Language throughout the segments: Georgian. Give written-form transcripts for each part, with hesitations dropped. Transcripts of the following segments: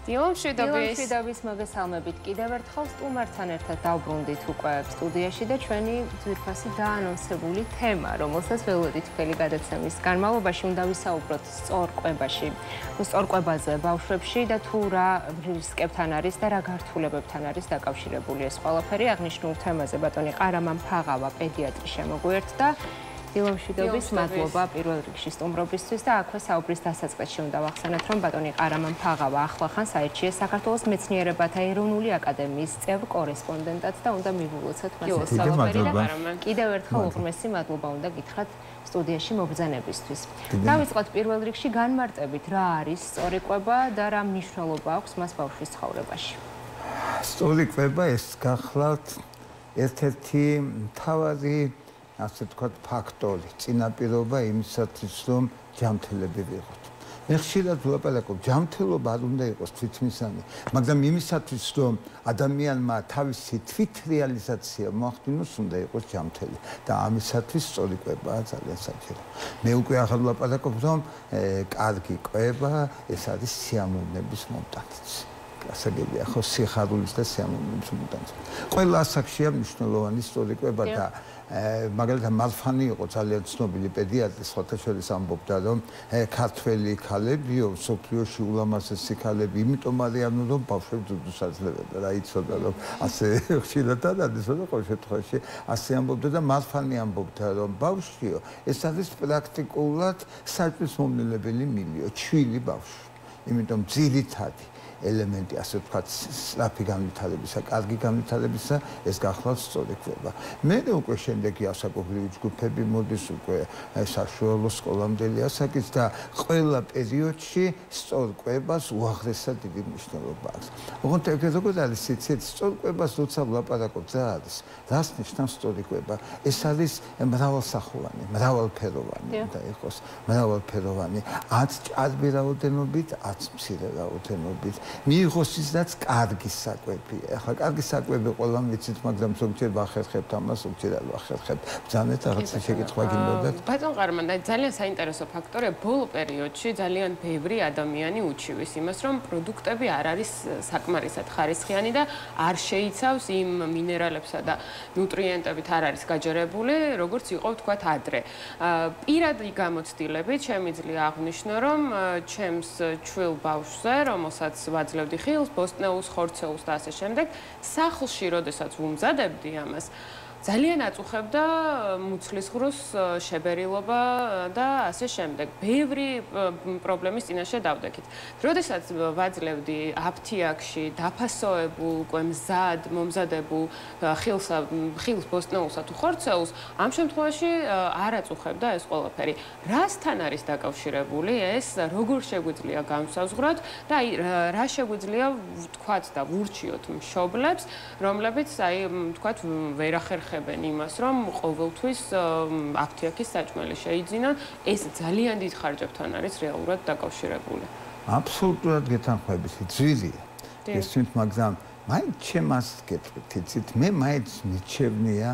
დილო მშვიდობის მოგესალმებით კიდევ ერთხელ სტუმართან ერთად დავბრუნდით უკვე სტუდიაში და ჩვენი ძვირფასი დაანონსებული თემა, რომელსაც ველოდით მთელი გადაცემის განმავლობაში უნდა ვისაუბროთ სწორკვებაზე ბავშვებში და თუ რა რისკებთან არის და რა გართულებებთან არის დაკავშირებული ეს ყველაფერი. აღნიშნულ თემაზე ბატონი ყარამან ფაღავა პედიატრი შემოგვიერთდა. დილო მშვიდობის მადლობა პირველ რიგში სტუმრობისთვის და აქვე საუბრის დასაწყისში უნდა ვახსენოთ, რომ ბატონი ყარამან ფაღავა ახლახანს აირჩიეს საქართველოს მეცნიერებათა ეროვნული აკადემიის წევრ კორესპონდენტად და უნდა მივულოცოთ მას ეს ყველაფერი და კიდევ ერთხელ უღრმესი მადლობა უნდა გითხრათ სტუდიაში მობრძანებისთვის. დავიწყოთ პირველ რიგში განმარტებით, რა არის სწორი კვება და რა მნიშვნელობა აქვს მას ბავშვის ცხოვრებაში. სწორი კვება ეს გახლავთ ერთ-ერთი მთავარი ასე ვთქვათ ფაქტორი, წინაპირობა იმისათვის, რომ ჯანმრთელები ვიყოთ. მე ხშირად ვლაპარაკობ, ჯანმრთელობა არ უნდა იყოს თვითმისანი, მაგრამ იმისათვის, რომ ადამიანმა თავისი თვითრეალიზაცია მოახდინოს, უნდა იყოს ჯანმრთელი და ამისათვის სწორი კვებაა ძალიან საჭირო. მე უკვე ახლა ვლაპარაკობ, რომ კარგი კვება ეს არის სიამოვნების მომტანიც. ასაგებია ხო სიხარულის და სიამოვნების მომტანიც. ყველა ასაკშია მნიშვნელოვანი სწორი კვება და მაგალითად მალფანი იყო ძალიან ცნობილი პედიატრი, სხვათა შორის ამბობდა, რომ ქართველი ქალებიო, სოფლიოში ულამაზესი ქალები, იმიტომ არიან, რომ ბავშვებს ძუძუს აძლევდა. რა იცოდა, რომ ასე ხშირად არის, რომ ყოველ შემთხვევაში ასე ამბობდა და მალფანი ამბობდა, რომ ბავშვიო, ეს არის პრაქტიკულად საჭმლის მომნელებელი მილიო, ჩვილი ბავშვი. იმიტომ ძირითადი ელემენტი ასე ვთქვათ, სწრაფი განვითარებისა, კარგი განვითარებისა, ეს გახლავთ სწორი კვება. მე უკვე შემდეგი ასაკობრივი ჯგუფები მოდის უკვე საშუალო სკოლამდელი ასაკის და ყველა პერიოდში სწორ კვებას უაღრესად დიდი მნიშვნელობა აქვს. ოღონდ როგორ არის იცით, სწორ კვებას როცა ვლაპარაკობ, რა არის? რას ნიშნავს სწორი კვება? ეს არის მრავალსახოვანი, მრავალფეროვანი უნდა იყოს, მრავალფეროვანი, ათ ჭარბი რაოდენობით, ათ მცირე რაოდენობით. მიიღოს ისედაც კარგი საკვებია. ახლა კარგი საკვები ყველამ ვიცით, მაგრამ ზოგჯერ ვახერხებთ ამას, ზოგჯერ არ ვახერხებთ. ბრძანეთ რაღაცა შეკითხვა გინდოდათ? ბატონ ყარამან, ძალიან საინტერესო ფაქტორია, ბოლო პერიოდში ძალიან ბევრი ადამიანი უჩივის იმას, რომ პროდუქტები არ არის საკმარისად ხარისხიანი და არ შეიცავს იმ მინერალებსა და ნუტრიენტებით არ არის გაჯერებული, როგორც იყო ვთქვათ ადრე. პირადი გამოცდილებით შემიძლია აღვნიშნო, რომ ჩემს ჩვილ ბავშვზე, რომელსაც ვაძლევდი ხილს, ბოსტნეულს, ხორცეულს და ასე შემდეგ, სახლში, როდესაც ვუმზადებდი ამას, ძალიან აწუხებდა მუცლის ღრუს შებერილობა და ასე შემდეგ. ბევრი პრობლემის წინაშე დავდექით. როდესაც ვაძლევდი აფთიაქში დაფასოებულ, უკვე მზად მომზადებულ ხილს, ბოსტნეულსა თუ ხორცეულს, ამ შემთხვევაში არ აწუხებდა ეს ყველაფერი. რასთან არის დაკავშირებული ეს, როგორ შეგვიძლია განვსაზღვროთ და რა შეგვიძლია ვთქვათ და ვურჩიოთ მშობლებს, რომლებიც ვთქვათ ვერ ახერხებენ იმას, რომ ყოველთვის აფთიაქის საჭმელი შეიძინონ, ეს ძალიან დიდ ხარჯებთან არის რეალურად დაკავშირებული. აბსოლუტურად გეთანხმებით, ძვირია. ესვით, მაგრამ მაინც ჩემს გეტყვით, იცით, მე მაინც მიჩევნია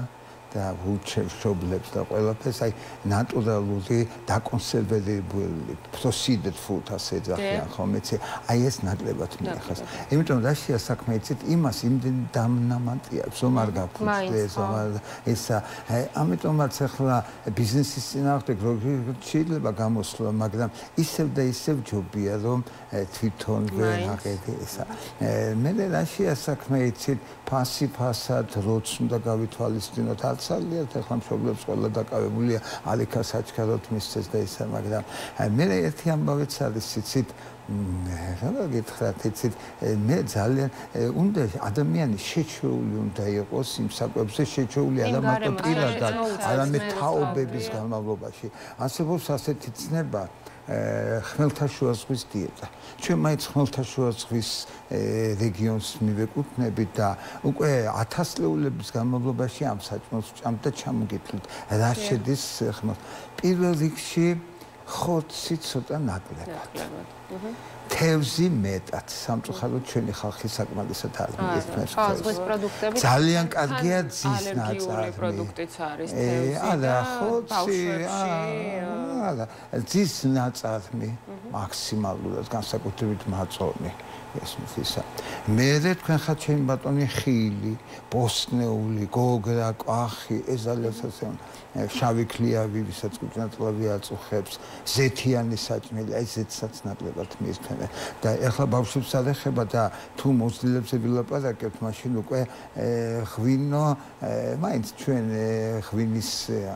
და ვურჩევ მშობლებს და ყველაფერს, აი ნატურალური დაკონსერვირებული processed food ასე ეძახიან ხომ იცი, აი ეს ნაკლებად მიახავს. იმიტომ რაშია საქმე იცით, იმას იმდენ დამნამატი აქვს, რომ არ გაფუძდეს, ესა, ამიტომაც ახლა ბიზნესის წინააღმდეგ შეიძლება გამოსვლა, მაგრამ ისევ და ისევ ჯობია, რომ თვითონ ვერ აღედი ესა. მე რაშია საქმე იცით, ფასად როც უნდა გავითვალისწინოთ ძალიან ახლა მშობლებს ყველა დაკავებულია ალიქა საჩქაროდ მისცეს და ისა, მაგრამ მე ერთი ამბავიც არის იცით, რა გითხრათ, იცით, მე ძალიან უნდა ადამიანი შეჩეული უნდა იყოს იმ საკვებზე, შეჩეული არა მარტო პირადად, არამედ თაობების განმავლობაში. არსებობს ასეთი ცნება ხმელთაშუა ზღვის დიეტა. ჩვენ მაინც ხმელთაშუა ზღვის რეგიონს მივეკუთვნებით და უკვე ათასწლეულების განმავლობაში ამ საჭმელს ვჭამთ და ჩამოგიტვლით. რა შედის ხმელთ? პირველ რიგში ხორცი ცოტა ნაკლებად. თევზი მეტად სამწუხაროდ ჩვენი ხალხი საკმარისად არ მიესწრებს. ზღვის პროდუქტები ძალიან კარგია ძის ალერგიული პროდუქტიც არის თევზი არა, და ხოცი, ბავშვებში. არა, ძის ნაწარმი მაქსიმალურად განსაკუთრებით მაწონი. ესმის ისა. მერე თქვენ ხართ ჩემი ბატონი ხილი, ბოსტნეული, გოგრა, კვახი, ეს ძალიან სასწაული. შავი ქლიავი, ვისაც კუჭნაწლავი აწუხებს, ზეთიანი საჭმელი, აი ზეთსაც ნაკლებად მიესწრება. და ეხლა ბავშვებს არ ეხება და თუ მოსდილებზე ვილაპარაკებთ, მაშინ უკვე ღვინო, მაინც ჩვენ ღვინის,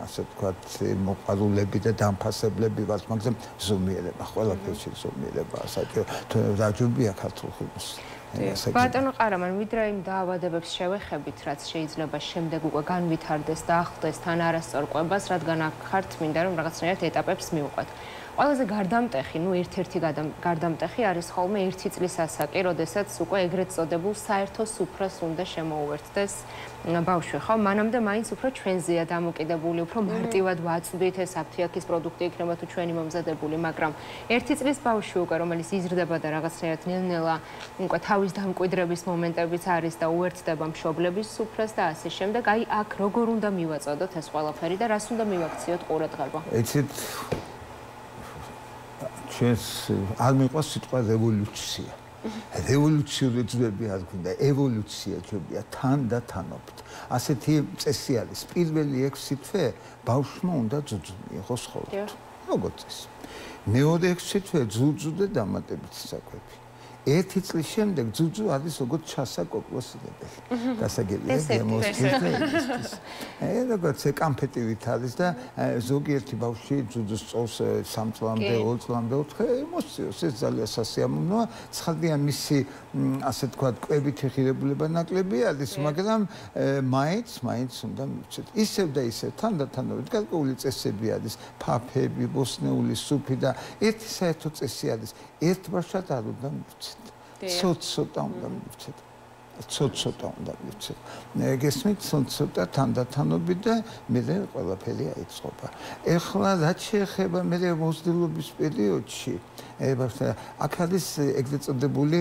ასე ვთქვათ, მოყვარულები და დამფასებლები ვართ, მაგრამ ზომიერება, ყველაფერში ზომიერებაა საჭირო. თუ რაჯობია ქართულ ხილს. ბატონო ყარამან, ვიდრე იმ დაავადებებს შევეხებით, რაც შეიძლება შემდეგ უკვე განვითარდეს და ახლდეს თან არასწორ კვებას, რადგან აქ ხართ მინდა რომ რაღაცნაირად ეტაპებს მივყვეთ. ყველაზე გარდამტეხი, ერთ-ერთი გარდამტეხი არის ხოლმე 1 წლის ასაკი, როდესაც უკვე ეგრეთ წოდებულ საერთო სუფრას უნდა შემოუერთდეს ბავშვი, ხო? მანამდე მაინც უფრო ჩვენზეა დამოკიდებული, უფრო მარტივად ვაწვდით ეს აფთიაქის პროდუქტი იქნება თუ ჩვენი მომზადებული, მაგრამ 1 წლის ბავშვი უკვე, რომელიც იზრდება და რაღაცნაირად ნელ-ნელა უკვე თავის დამკვიდრების მომენტებიც არის და უერთდება მშობლების სუფრას და ასე შემდეგ, აი აქ როგორ უნდა მივაწოდოთ ეს ყველაფერი და რას უნდა მივაქციოთ ყურადღება? იცით ჩვენს არ მიყვარს სიტყვა რევოლუცია. რევოლუციური ძვები არ გვინდა, ევოლუცია ჩვენია თან და თანობით. ასეთი წესი არის. პირველი 6 თვე ბავშვმა უნდა ძუძუმი იყოს ხოლმე. როგორც ეს. მეორე 6 თვე ძუძუ და დამატებით საკვები. 1 წლის შემდეგ ძუძუ არის როგორც ჩასაკოკლოსინებელი. გასაგებია დემონსტრაციის. როგორც კამფეტივით არის და ზოგიერთი ბავშვი ძუძუს წოვს 3 წლამდე, 2 წლამდე, 4 ემოციოს ეს ძალიან სასიამოვნოა. ცხადია მისი ასე თქვა კვებითი ღირებულება ნაკლები არის, მაგრამ მაინც უნდა მივცეთ. ისევ და ისევ თანდათანობით გარკვეული წესები არის, ფაფები, ბოსტნეული სუფი და ერთი საერთო წესი არის, ერთბაშად არ უნდა მივცეთ. ცოტა უნდა მივცეთ. ცოტა უნდა მივცეთ. გესმით, ცოტა თანდათანობით და მერე ყველაფერი აიწყობა. ეხლა რაც შეეხება მერე მოსდილობის პერიოდში, აქ არის ეგრეთ წოდებული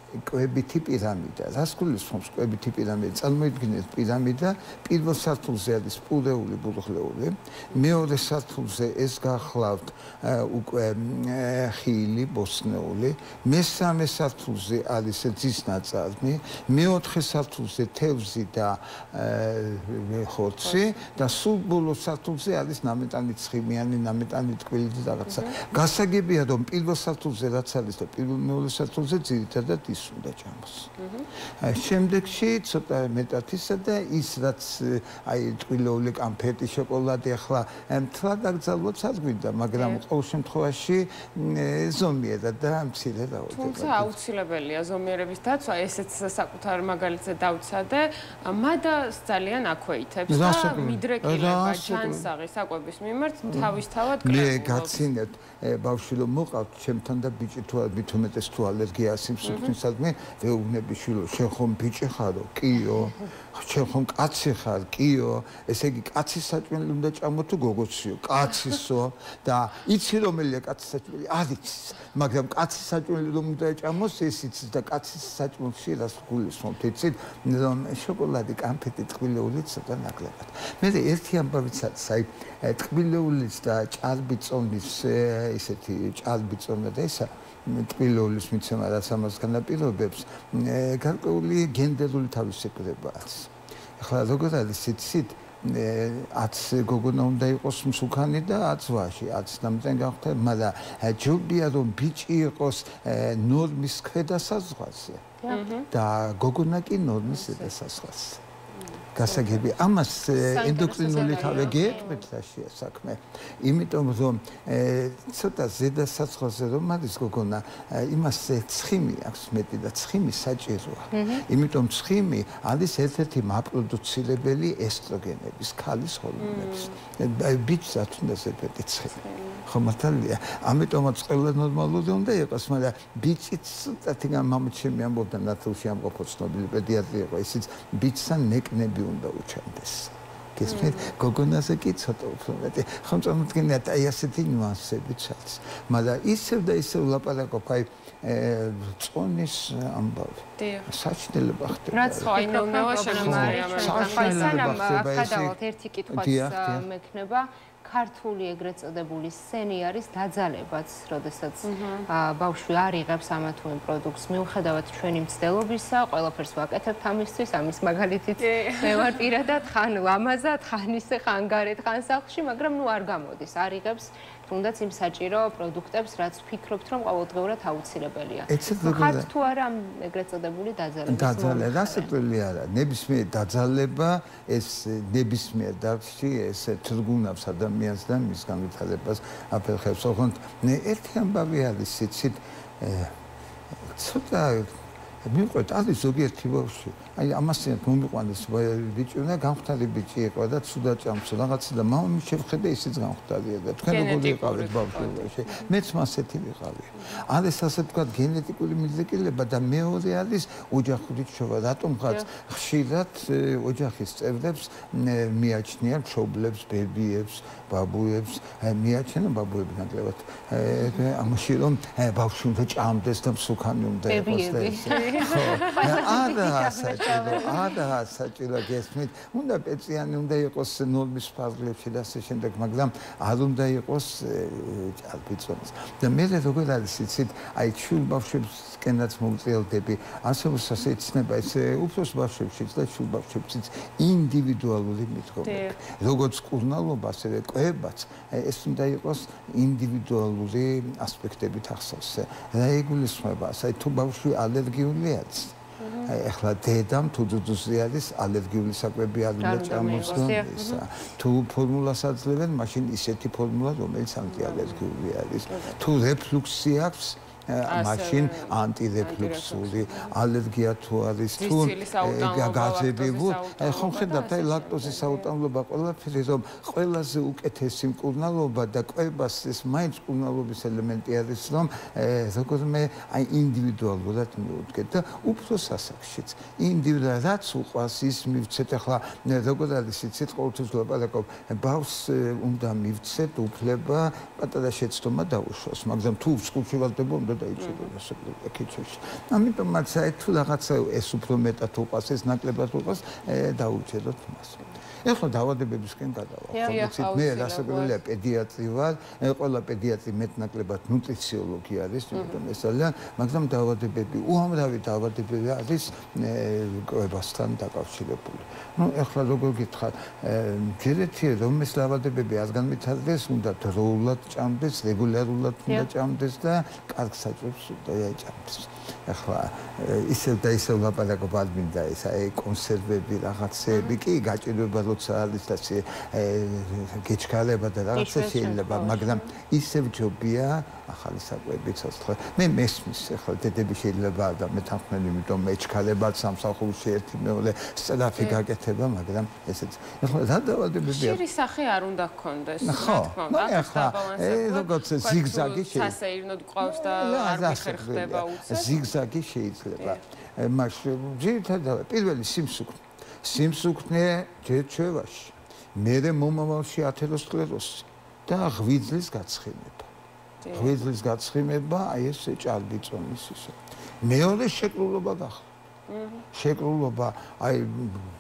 კვებითი პირამიდა. რას გულისხმობს კვებითი პირამიდა? წარმოიდგინეთ პირამიდა, პირველ სართულზე არის პურეული ბულღლეული, მეორე სართულზე ეს გახლავთ უკვე ხილი, ბოსტნეული, მესამე სართულზე არის ძის ნაწარმი, მეოთხე სართულზე თევზი და ხორცი და სულ ბოლო სართულზე არის ნამეტანი ცხიმიანი, ნამეტანი ტკბილი და რაღაცა. გასაგებია რომ პირველ სართულზე რაც არის და მეორე სართულზე ძირითადად უნდა ჭამოს. შემდეგში ცოტა მეტად ისა და ის რაც აი ტკბილეული კამფეტი, შოკოლადი ახლა მთლად აკრძალვაც არ გვინდა, მაგრამ ყოველ შემთხვევაში ზომიერად და მცირე რაოდენობით. თუმცა აუცილებელია ზომიერების დაცვა, ესეც საკუთარ მაგალითზე დავცადე, მადას ძალიან აქვეითებს და მიდრეკილება, ჯანსაღი საკვების მიმართ თავისთავად კრებულობს. მე გაცინებთ ბავშვი რომ მოყავთ, ჩემთან და ბიჭი თუ მით უმეტეს თუ ალერგია სიმსუქნისადმი ვეუბნები შვილო, შენ ხომ ბიჭი ხარო? კიო. შენ ხომ კაცი ხარ? კიო. ესე იგი კაცის საჭმელი უნდა ჭამო თუ გოგოციო? კაცისო და იცი რომელია კაცის საჭმელი? არ იცის, მაგრამ კაცის საჭმელი რომ უნდა ჭამოს, ეს იცის და კაცის საჭმელში რას გულისხმობთ? იცით, რომ შოკოლადი, კამფეტი, ტკბილეული ცოტა ნაკლებად. მე ერთი ამბავიც არის, აი ტკბილეულის და ჭარბიწონის ისეთი ჭარბიწონა და ისა ტკბილეულის მიცემა რაც ამას განაპირობებს, გარკვეული გენდერული თავისებურება აქვს. ახლა როგორ არის იცით, 10 გოგონა უნდა იყოს მსუქანი და 10 ვაჟი, 10 ნამდვილად გავხდე, მაგრამ ჯობია რომ ბიჭი იყოს ნორმის ქვედასაზღვარზე და გოგონა კი ნორმის ზედასაზღვარზე. გასაგები ამას ენდოკრინული თავი გეტყვით რაშია საქმე. იმიტომ რომ ცოტა ზედასაწყოზე რომ არის გოგონა, იმას ცხიმი აქვს მეტი და ცხიმი საჭიროა. იმიტომ ცხიმი არის ერთ-ერთი მაპროდუცირებელი ესტროგენების, ქალის ჰორმონების. ბიჭსაც უნდა ზედმეტი ცხიმი. ხო მართალია. ამიტომაც ყველა ნორმალური უნდა იყოს, მაგრამ ბიჭიც ცოტათი მამაჩემი ამბობდა ნათელში ამყოფო ცნობილი პედიატრი იყო, ისიც ბიჭსა ნეკნები უნდა უჩანდეს. გესმით? გოგონაზე კი ცოტა უფრო მეტი. ხომ წარმოიდგინეთ აი ასეთი ნიუანსებიც არის. მაგრამ ისევ და ისევ ლაპარაკობ აი წონის ამბავი. საჩნელება ხდება. რაც ხაინეულნევა შეგვიძლია ერთი კითხვაც მექნება ქართული ეგრეთ წოდებული სცენი არის დაძალებაც, როდესაც ბავშვი არ იღებს ამა თუ იმ პროდუქტს. მიუხედავად ჩვენი მცდელობისა, ყველაფერს ვაკეთებთ ამისთვის, ამის მაგალითით მე ვარ პირადად ხან ლამაზად, ხან ისე ხან გარეთ, ხან სახლში, მაგრამ ნუ არ გამოდის, არ იღებს თუნდაც იმ საჭირო პროდუქტებს, რაც ვფიქრობთ, რომ ყოველდღიურად აუცილებელია. ხართ თუ არა ამ ეგრეთ წოდებული დაძალების? დაძალება რასაკვირველი არა. ნებისმიერ დაძალება ეს ნებისმიერ დარგში ეს თრგუნავს ადამიანს და მის განვითარებას აფერხებს. ოღონდ ერთი ამბავი არის, იცით, ცოტა მიყვეთ არის ზოგიერთი ბავშვი. აი ამასთან მომიყვანეს ბიჭი და გამხდარი ბიჭი იყო და ცუდა ჭამს რაღაცა და მამამი შევხედე ისიც გამხდარია და თქვენ როგორ იყავით ბავშვობაში. მეც მასეთი ვიყავი. არის ასე ვთქვათ გენეტიკური მიზეკილება და მეორე არის ოჯახური ჩობა. რატომღაც ხშირად ოჯახის წევრებს მიაჩნიან მშობლებს, ბებიებს, ბაბუებს, მიაჩნიან ბაბუები ნაკლებად. ამაში რომ ბავშვი უნდა ჭამდეს და მსუქანი უნდა იყოს და ესე. არა საჭირო გესმით. უნდა პეწიანი უნდა იყოს ნორმის ფარგლებში და ასე შემდეგ, მაგრამ არ უნდა იყოს ჭარბიწონის. და მე როგორ არის იცით, აი ჩულ ბავშვებსკენაც მოვწიელდები, არსებობს ეცნება ეს უფროს ბავშვებშიც და ჩულ ბავშვებშიც ინდივიდუალური მიდგომები. როგორც კურნალობა, ასევე კვებაც, ეს უნდა იყოს ინდივიდუალური ასპექტებით ახსოვს. რა იგულისხმება, აი თუ ბავშვი ალერგიული არის, ეხლა დედამ თუ ძუძუზე არის ალერგიული საკვები არ უნდა ჭამოს და ისა. თუ ფორმულას აძლევენ, მაშინ ისეთი ფორმულა, რომელიც ანტიალერგიული არის. თუ რეფლუქსი აქვს, მაშინ ანტირეფლუქსური ალერგია თუ არის, თუ გაზები ვუ, ხომ ხედავთ აი ლაქტოზის საუტამლობა ყველაფერი რომ ყველაზე უკეთესი მკურნალობა და კვებას ეს მაინც მკურნალობის ელემენტი არის რომ როგორმე აი ინდივიდუალურად მივუდგეთ და უფრო სასახშიც ინდივიდუალურად რაც უყვას ის მივცეთ ახლა როგორ არის იცით ყოველთვის ვლაპარაკობ ბავშვს უნდა მივცეთ უფლება პატარა შეცდომა დაუშვას მაგრამ თუ სკოლში ვალდება უნდა დაიჭიროს ეკიცოში ამიტომაც აი თუ რაღაცა ეს უფრო მეტად უყვას ეს ნაკლებად უყვას დაუჭეროთ მას ეხლა დაავადებებისკენ გადავალ. ხომ მე რასაკვირველია პედიატრი ვარ, ყველა პედიატრი მეტნაკლებად ნუტრიციოლოგი არის, იმიტომ ეს ძალიან, მაგრამ დაავადებები, უამრავი დაავადებები არის კვებასთან დაკავშირებული. ნუ ეხლა როგორ გითხარ, ჯერეთია რომ ეს დაავადებები არ განვითარდეს, უნდა დროულად ჭამდეს, რეგულარულად უნდა ჭამდეს და კარგ საჭმელს უნდა ეჭამდეს. ეხლა ისევ და ისევ ლაპარაკობ არ მინდა ეს აი კონსერვები რაღაცები კი გაჭირვება როცა არის და გეჩქარება და რაღაცა შეიძლება მაგრამ ისევ ჯობია ახალი საკვები ცოცხლე მე მესმის ეხლა დედები შეიძლება და მეთანხმები იმიტომ მეჩქარება სამსახურში ერთი მეორე სწრაფი გაკეთება მაგრამ ესეც ეხლა რა დაავადებებია ხშირი სახე არ უნდა გქონდეს რა თქმა უნდა ეხლა როგორც ზიგზაგი შეიძლება სასეირნოდ ყავს და არ მიხერხდება უცებ ზიგზაგი შეიძლება მაშინ ძირითადად პირველი სიმსუქნე ჯერჩევაში მერე მომავალში ათეროსკლეროზი და ღვიძლის გაცხიმება ღვიძლის გაცხიმება აი ეს ჭარბიწონის ისე მეორე შეკრულობა გახდა შეკრულობა აი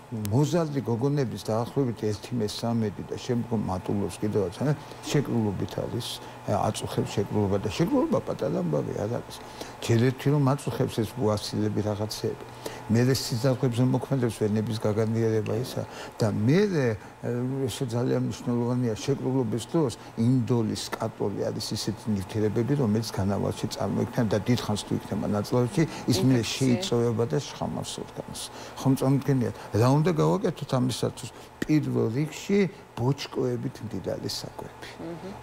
მოზარდი გოგონების დაახლოებით 1/13 და შემდგომ მატულობს კიდევაც შეკრულობით არის აწუხებს შეკრულობა და შეკრულობა პატარა ამბავი არ არის ჯერეთი რომ აწუხებს ეს ბუასილები რაღაცები მე სიზარღვებზე მოქმედებს ვენების გაგანიერება ისა და მე ესე ძალიან მნიშვნელოვანია შეკრულობის დროს ინდოლის კატოლი არის ისეთი ნივთიერებები რომელიც განავალში წარმოიქმნება და დიდხანს თუ იქნება ნაწლავში ის მე შეიწოვება და შხამავს ორგანიზმს ხომ წარმოიდგენიათ რა უნდა გავაკეთოთ ამისათვის პირველ რიგში ბოჭკოებით მდიდარი საკვები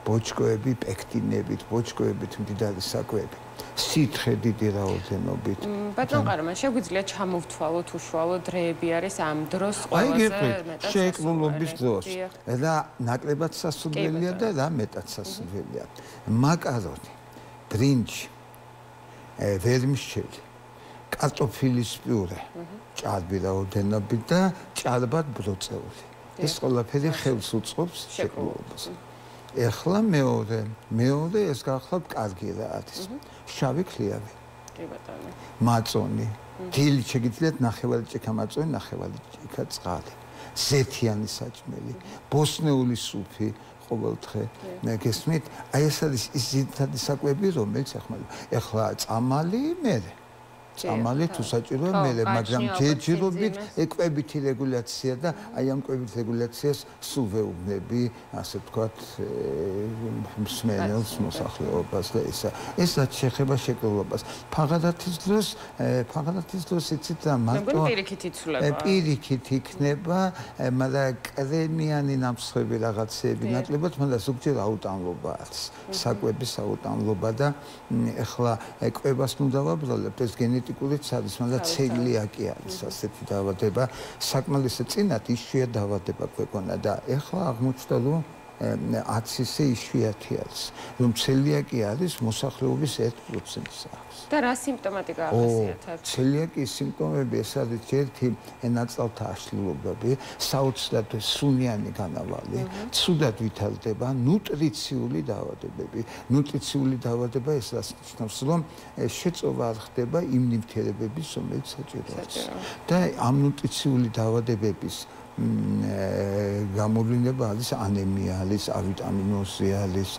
ბოჭკოები პექტინებით ბოჭკოებით მდიდარი საკვები სითხე დიდი რაოდენობით ბატონ ყარამან შეგვიძლია ჩამოვთვალოთ უშუალოდ დროები არის ამ დროს ყველაზე მეტად შეკრულობის დროს და ნაკლებად სასურველია და რა მეტად სასურველია მაკარონი ბრინჯი ვერმიშელი კარტოფილის პიურე ჭარბი რაოდენობით და ჭარბად ბროწეული ეს ყველაფერი ხელს უწყობს შეკრულებას. ეხლა მეორე ეს გახლავთ კარგი რა არის. შავი ქლიავი. კი ბატონო. მაწონი. დილი შეგიძლიათ ნახევარი ჭიქა მაწონი, ნახევარი ჭიქა წყალი. ზეთიანი საჭმელი, ბოსნეული სუფი ყოველდღე. გესმით? აი ეს არის ის ძირითადი საკვები, რომელიც ეხლა წამალი მერე. წამალი თუ საჭიროა მერე, მაგრამ ჯერჯერობით კვებითი რეგულაცია და აი ამ კვებით რეგულაციას სულ ვეუბნები, ასე ვთქვათ, მსმენელს, მოსახლეობას და ეს რაც შეეხება შეკრულებას. ფაღადათის დროს იცით რა მარტო პირიქით იცვლება. პირიქით იქნება, მაგრამ კრემიანი ნამსხვრევი რაღაცეები ნაკლებად, მაგრამ ზოგჯერ აუტანლობა არის. საკვების აუტანლობა და ეხლა კვებას ნუ დავაბრალებთ ეს გენეტიკურიც არის, მაგრამ ცელიაკი არის ასეთი დაავადება. საკმარისად წინათ იშვიათ დაავადება გვეკონა და ეხლა აღმოჩნდა რომ 10 ისე იშვიათი არის. რომ ცელიაკი არის მოსახლეობის 1%-ს აქვს. და რა სიმპტომატიკა ახასიათებს? ცელიაკის სიმპტომები ეს არის ერთი ნაწალთა აშლილობები, საოცრად სუნიანი განავალი, ცუდად ვითარდება, ნუტრიციული დაავადებები. ნუტრიციული დაავადება ეს რას ნიშნავს, რომ შეწოვა არ ხდება იმ ნივთიერებების, რომელიც საჭიროა. და ამ ნუტრიციული დაავადებების გამოვლინება არის ანემია, არის ავიტამინოზი, არის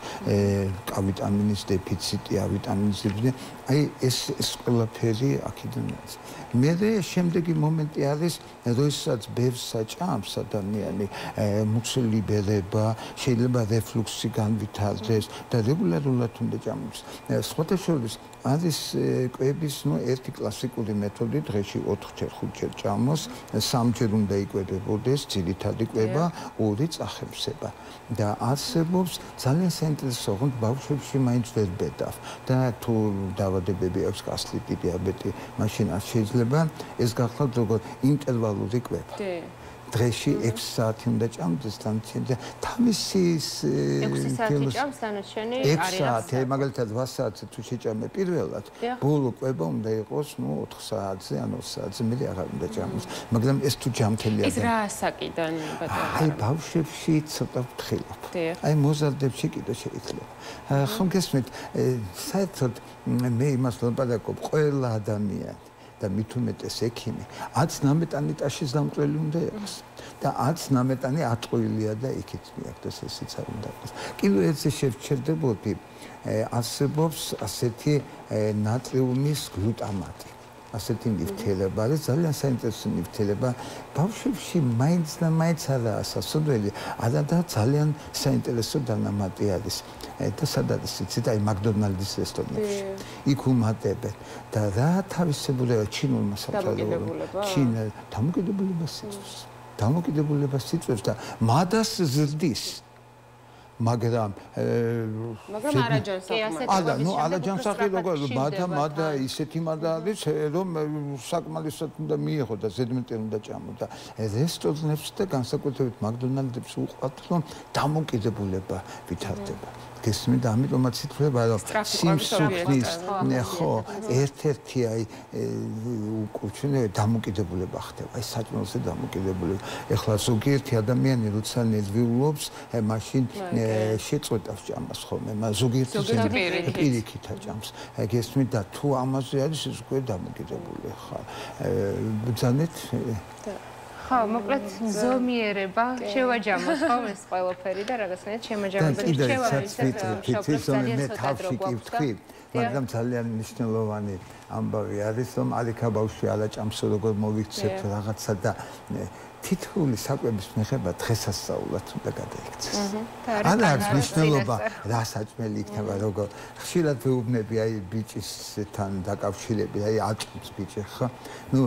კავიტამინის დეფიციტი, ავიტამინის დეფიციტი. აი ეს ყველაფერი აქედან არის. მერე შემდეგი მომენტი არის, როდესაც ბევრს საჭამს ადამიანი, მუცლიბერება, შეიძლება რეფლუქსი განვითარდეს და რეგულარულად უნდა ჭამოს. სხვათა შორის არის კვების ერთი კლასიკური მეთოდი დღეში 4-ჯერ 5-ჯერ ჭამოს, 3-ჯერ უნდა იკვებებოდეს ძირითადი კვება, 2 წახებსება. და არსებობს ძალიან საინტერესო, რომ ბავშვებში მაინც ვერ ბედავ და თუ დაავადებები აქვს გასტრიტი, დიაბეტი, მაშინ არ შეიძლება ეს გახლავთ როგორ ინტერვალური კვება. დღეში 6 საათი უნდა ჭამდეს და თამისის 6 საათი ჭამს დანარჩენი არის 6 საათი, მაგალითად 8 საათზე თუ შეჭამე პირველად, ბოლო კვება უნდა იყოს 4 საათზე ან 2 საათზე, მე აღარ უნდა ჭამოს, მაგრამ ეს თუ ჯამთელი არის. ეს რა ასაკიდან ბატონო? აი ბავშვებში ცოტა ვთხილობ. აი მოზარდებში კიდე შეიძლება. ხომ გესმით, საერთოდ მე იმას ვლაპარაკობ, ყველა ადამიანი და მით უმეტეს ექიმი 10-19 ტაშის დამკვლელი უნდა იყოს და 10-19 ატყუილია და იქით მიაგდეს ესეც არ უნდა იყოს. კიდევ ერთზე შევჩერდებოდი, არსებობს ასეთი ნატრიუმის გლუტამატი. ასეთი ნივთიერება არის ძალიან საინტერესო ნივთიერება. ბავშვებში მაინც და მაინც არაა სასურველი, არადა ძალიან საინტერესო დანამატი არის. და სად არის იცით, აი მაკდონალდის რესტორნებში. იქ უმატებენ და რა თავისებურება ჩინურმა სამწუხაროდ დამოკიდებულებას იწვევს და მადას ზრდის. მაგრამ არაჯანსაღი როგორ მადა ისეთი მადა არის რომ საკმარისად უნდა მიიღო და ზედმეტი უნდა ჭამო და რესტორნებს და განსაკუთრებით მაკდონალდებს უყვართ რომ დამოკიდებულება ვითარდება. გესმით და ამიტომაც ითვლება რომ სიმსუქნის ხო ერთ-ერთი აი უკუჩინე დამოკიდებულება ხდება აი საჭმელზე დამოკიდებულება. ეხლა ზოგიერთი ადამიანი როცა ნერვიულობს მაშინ შეწყვეტავს ჭამას ხოლმე, მაგრამ ზოგიერთი პირიქით ჭამს. გესმით და თუ ამაზე არის ეს უკვე დამოკიდებული ხარ. ბრძანეთ ხო, მოკლედ ზომიერება შევაჯამოთ ხო ეს ყველაფერი და რაღაცნაირად შემაჯამებელი რჩევა ის მე თავში კი ვთქვი, მაგრამ ძალიან მნიშვნელოვანი ამბავი არის, რომ ალიქა ბავშვი არა ჭამს როგორ მოვიქცევთ რაღაცა და თითოეული საკვების მიღება დღესასწაულად უნდა გადაიქცეს. არა აქვს მნიშვნელობა რა საჭმელი იქნება როგორ. ხშირად ვეუბნები აი ბიჭისთან დაკავშირებით, აი აჭმს ბიჭი ხო? ნუ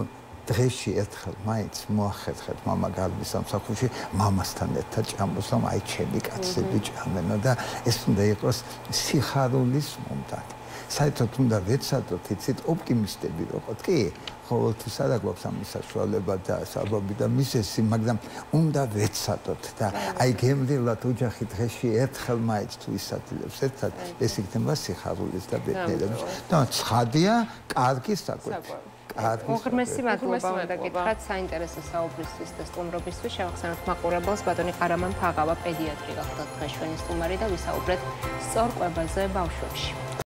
დღეში ერთხელ მაინც მოახერხეთ მამა გარბის სამსახურში მამასთან ერთად ჭამოს, რომ აი ჩემი კაცები ჭამენო და ეს უნდა იყოს სიხარულის მომდანი. საერთოდ უნდა ვეცადოთ, იცით, ოპტიმისტები ვიყოთ. კი, ყოველთვის არ გვაქვს ამის საშუალება და საბაბი და მისესი, მაგრამ უნდა ვეცადოთ და აი გემრიელად ოჯახი დღეში ერთხელ მაინც თუ ისაძლებს ერთად, ეს იქნება სიხარულის და ბედნიერების და ცხადია, კარგი საკვები. უღრმესი მადლობა უნდა გითხრათ საინტერესო საუბრისთვის და სტუმრობისთვის. შევახსენოთ მაყურებელს, ბატონი ყარამან ფაღავა პედიატრი გახლდათ დღეს ჩვენი სტუმარი და ვისაუბრეთ სწორ კვებაზე ბავშვებში.